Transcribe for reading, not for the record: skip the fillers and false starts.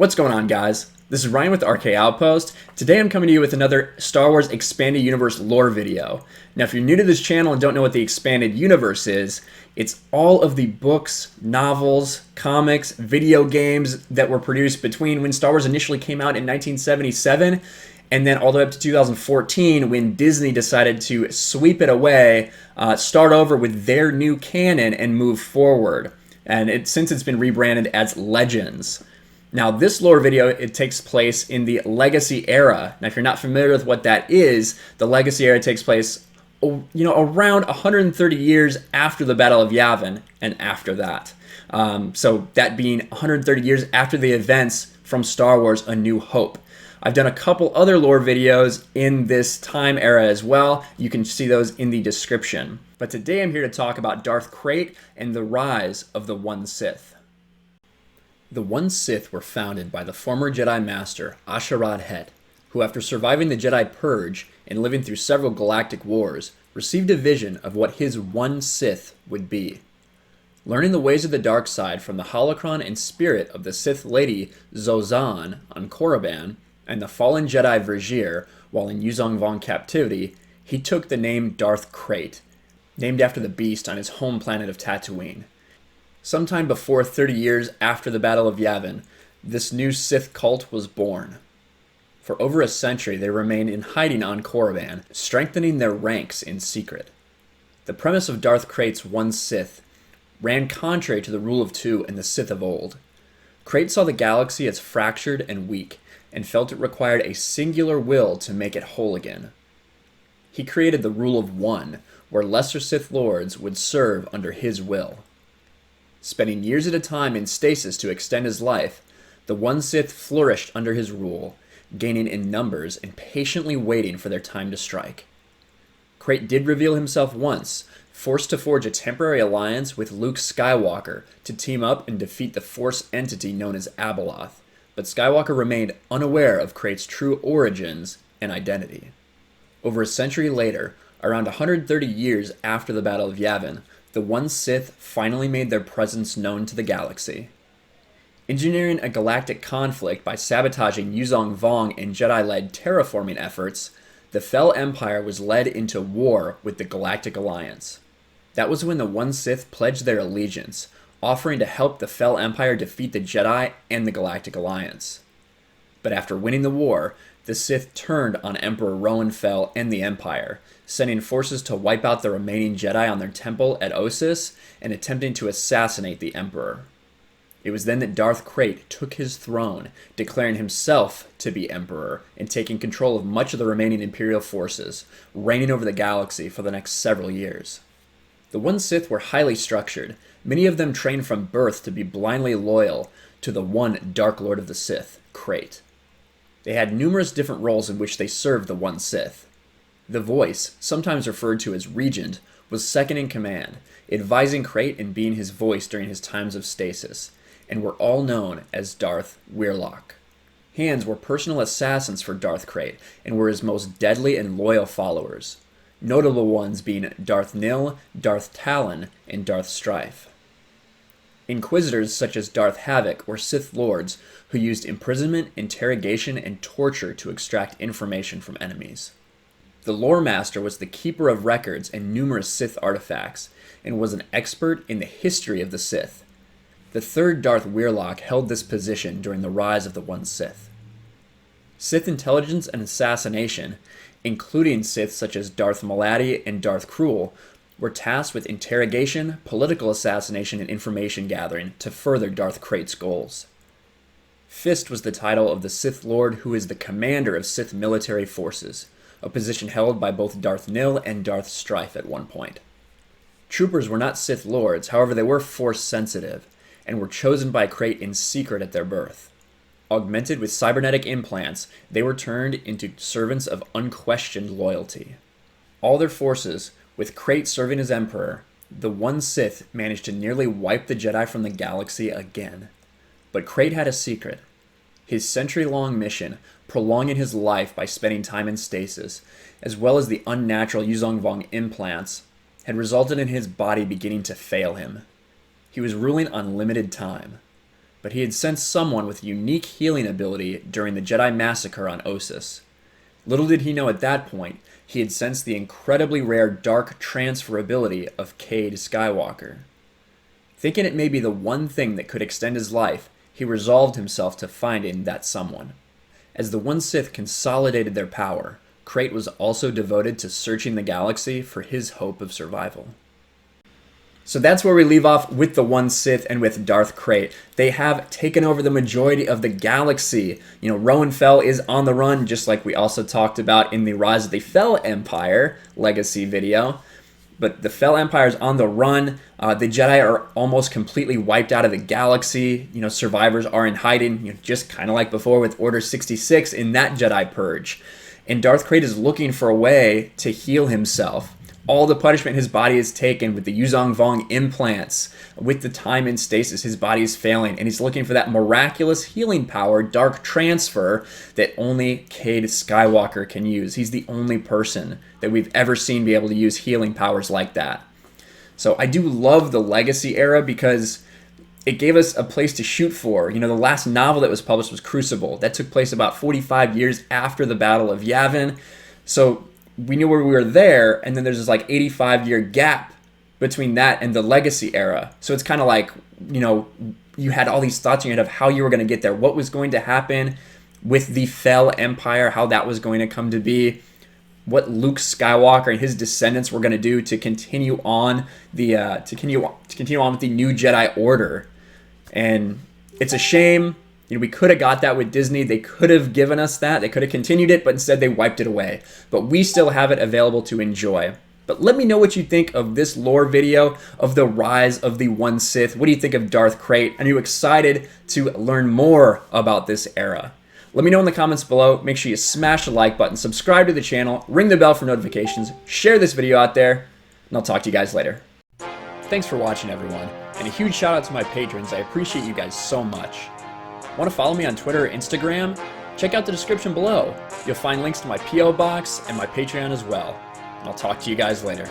What's going on, guys? This is Ryan with RK Outpost. Today I'm coming to you with another Star Wars Expanded Universe lore video. Now, if you're new to this channel and don't know what the Expanded Universe is, it's all of the books, novels, comics, video games that were produced between when Star Wars initially came out in 1977 and then all the way up to 2014 when Disney decided to sweep it away, start over with their new canon and move forward. And since it's been rebranded as Legends. Now, this lore video, it takes place in the Legacy era. Now, if you're not familiar with what that is, the Legacy era takes place, around 130 years after the Battle of Yavin and after that. So that being 130 years after the events from Star Wars A New Hope. I've done a couple other lore videos in this time era as well. You can see those in the description. But today I'm here to talk about Darth Krayt and the rise of the One Sith. The One Sith were founded by the former Jedi Master Asherad Het, who after surviving the Jedi Purge and living through several galactic wars, received a vision of what his One Sith would be. Learning the ways of the dark side from the holocron and spirit of the Sith Lady Zozan on Korriban and the fallen Jedi Vergir while in Yuzong Vong captivity, he took the name Darth Krayt, named after the beast on his home planet of Tatooine. Sometime before 30 years after the Battle of Yavin, this new Sith cult was born. For over a century, they remained in hiding on Korriban, strengthening their ranks in secret. The premise of Darth Krayt's One Sith ran contrary to the rule of two and the Sith of old. Krayt saw the galaxy as fractured and weak, and felt it required a singular will to make it whole again. He created the rule of one, where lesser Sith lords would serve under his will. Spending years at a time in stasis to extend his life, the One Sith flourished under his rule, gaining in numbers and patiently waiting for their time to strike. Krayt did reveal himself once, forced to forge a temporary alliance with Luke Skywalker to team up and defeat the Force entity known as Abeloth, but Skywalker remained unaware of Krayt's true origins and identity. Over a century later, around 130 years after the Battle of Yavin, the One Sith finally made their presence known to the galaxy. Engineering a galactic conflict by sabotaging Yuzong Vong and Jedi-led terraforming efforts, the Fel Empire was led into war with the Galactic Alliance. That was when the One Sith pledged their allegiance, offering to help the Fel Empire defeat the Jedi and the Galactic Alliance. But after winning the war, the Sith turned on Emperor Rowan Fel and the Empire, sending forces to wipe out the remaining Jedi on their temple at Ossus and attempting to assassinate the Emperor. It was then that Darth Krayt took his throne, declaring himself to be Emperor and taking control of much of the remaining Imperial forces, reigning over the galaxy for the next several years. The One Sith were highly structured, many of them trained from birth to be blindly loyal to the one Dark Lord of the Sith, Krayt. They had numerous different roles in which they served the One Sith. The Voice, sometimes referred to as Regent, was second in command, advising Krayt and being his voice during his times of stasis, and were all known as Darth Weirlock. Hands were personal assassins for Darth Krayt, and were his most deadly and loyal followers, notable ones being Darth Nil, Darth Talon, and Darth Strife. Inquisitors such as Darth Havoc were Sith lords who used imprisonment, interrogation, and torture to extract information from enemies. The Lore Master was the keeper of records and numerous Sith artifacts, and was an expert in the history of the Sith. The third Darth Weirlock held this position during the rise of the One Sith. Sith intelligence and assassination, including Sith such as Darth Maladi and Darth Krul, were tasked with interrogation, political assassination, and information gathering to further Darth Krayt's goals. Fist was the title of the Sith Lord who is the commander of Sith military forces, a position held by both Darth Nil and Darth Strife at one point. Troopers were not Sith Lords, however they were Force-sensitive, and were chosen by Krayt in secret at their birth. Augmented with cybernetic implants, they were turned into servants of unquestioned loyalty. All their forces, with Krayt serving as Emperor, the One Sith managed to nearly wipe the Jedi from the galaxy again. But Krayt had a secret. His century-long mission, prolonging his life by spending time in stasis, as well as the unnatural Yuzong Vong implants, had resulted in his body beginning to fail him. He was ruling on limited time. but he had sensed someone with unique healing ability during the Jedi massacre on Ossus. Little did he know at that point, he had sensed the incredibly rare dark transfer ability of Cade Skywalker. Thinking it may be the one thing that could extend his life, he resolved himself to finding that someone. As the One Sith consolidated their power, Krayt was also devoted to searching the galaxy for his hope of survival. So that's where we leave off with the One Sith and with Darth Krayt. They have taken over the majority of the galaxy. Rowan Fel is on the run, just like we also talked about in the Rise of the Fel Empire legacy video. But the Fel Empire is on the run. The Jedi are almost completely wiped out of the galaxy. Survivors are in hiding, just kind of like before with Order 66 in that Jedi Purge. And Darth Krayt is looking for a way to heal himself. All the punishment his body has taken with the Yuzong Vong implants, with the time in stasis, his body is failing, and he's looking for that miraculous healing power, dark transfer, that only Cade Skywalker can use. He's the only person that we've ever seen be able to use healing powers like that. So I do love the Legacy era because it gave us a place to shoot for. The last novel that was published was Crucible. That took place about 45 years after the Battle of Yavin. So we knew where we were there, and then there's this 85-year gap between that and the Legacy era. So it's kind of like, you had all these thoughts in your head of how you were going to get there, what was going to happen with the Fel Empire, how that was going to come to be, what Luke Skywalker and his descendants were going to do to continue on the continue on with the new Jedi Order. And it's a shame. We could have got that with Disney. They could have given us that. They could have continued it, but instead they wiped it away. But we still have it available to enjoy. But let me know what you think of this lore video of the rise of the One Sith. What do you think of Darth Krayt? Are you excited to learn more about this era? Let me know in the comments below. Make sure you smash the like button, subscribe to the channel, ring the bell for notifications, share this video out there, and I'll talk to you guys later. Thanks for watching, everyone. And a huge shout out to my patrons. I appreciate you guys so much. Want to follow me on Twitter or Instagram? Check out the description below. You'll find links to my P.O. box and my Patreon as well. And I'll talk to you guys later.